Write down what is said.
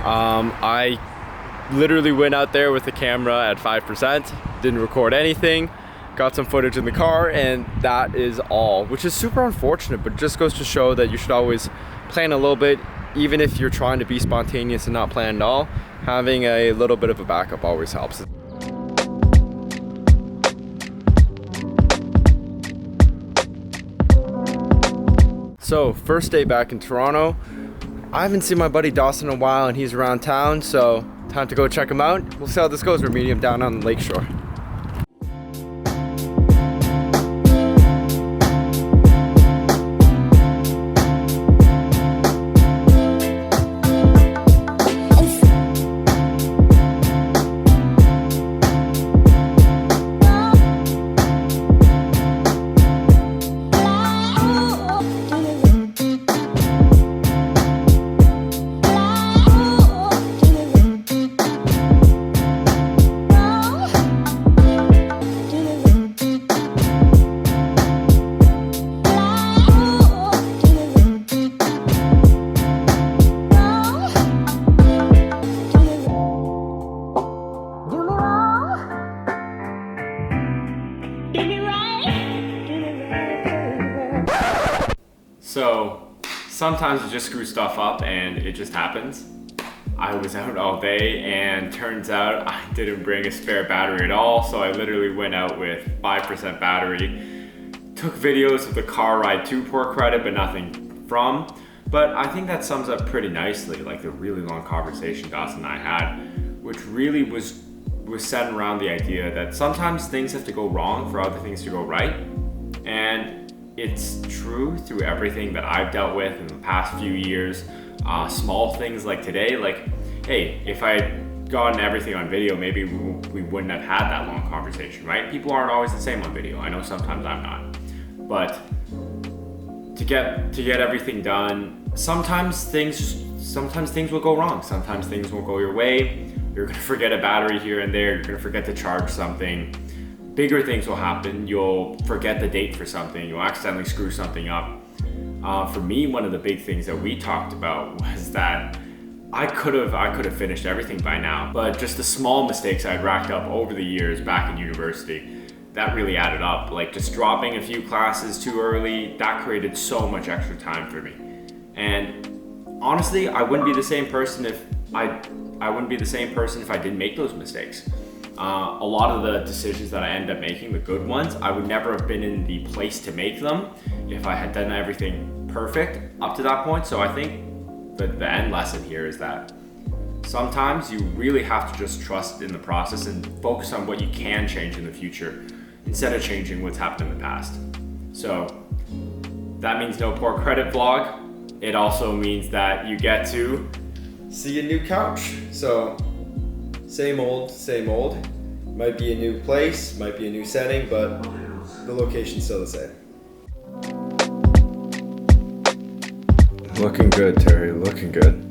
I literally went out there with the camera at 5%, didn't record anything, got some footage in the car, and that is all, which is super unfortunate, but just goes to show that you should always plan a little bit, even if you're trying to be spontaneous and not plan at all. Having a little bit of a backup always helps. So, first day back in Toronto. I haven't seen my buddy Dawson in a while and he's around town, so time to go check him out. We'll see how this goes. We're meeting him down on the lakeshore. So sometimes you just screw stuff up and it just happens. I was out all day and turns out I didn't bring a spare battery at all, so I literally went out with 5% battery. Took videos of the car ride to Port Credit, but nothing from. But I think that sums up pretty nicely, like the really long conversation Dawson and I had, which really was centered around the idea that sometimes things have to go wrong for other things to go right. And it's true through everything that I've dealt with in the past few years. Small things like today, like, hey, if I had gotten everything on video, maybe we wouldn't have had that long conversation, right? People aren't always the same on video. I know sometimes I'm not. But to get everything done, sometimes things will go wrong. Sometimes things won't go your way. You're gonna forget a battery here and there. You're gonna forget to charge something. Bigger things will happen. You'll forget the date for something. You'll accidentally screw something up. For me, one of the big things that we talked about was that I could have finished everything by now, but just the small mistakes I'd racked up over the years back in university, that really added up. Like just dropping a few classes too early, that created so much extra time for me. And honestly, I wouldn't be the same person if I didn't make those mistakes. A lot of the decisions that I ended up making, the good ones, I would never have been in the place to make them if I had done everything perfect up to that point. So I think the end lesson here is that sometimes you really have to just trust in the process and focus on what you can change in the future instead of changing what's happened in the past. So that means no Port Credit vlog. It also means that you get to see a new couch. So same old, same old. Might be a new place, might be a new setting, but the location's still the same. Looking good, Terry, looking good.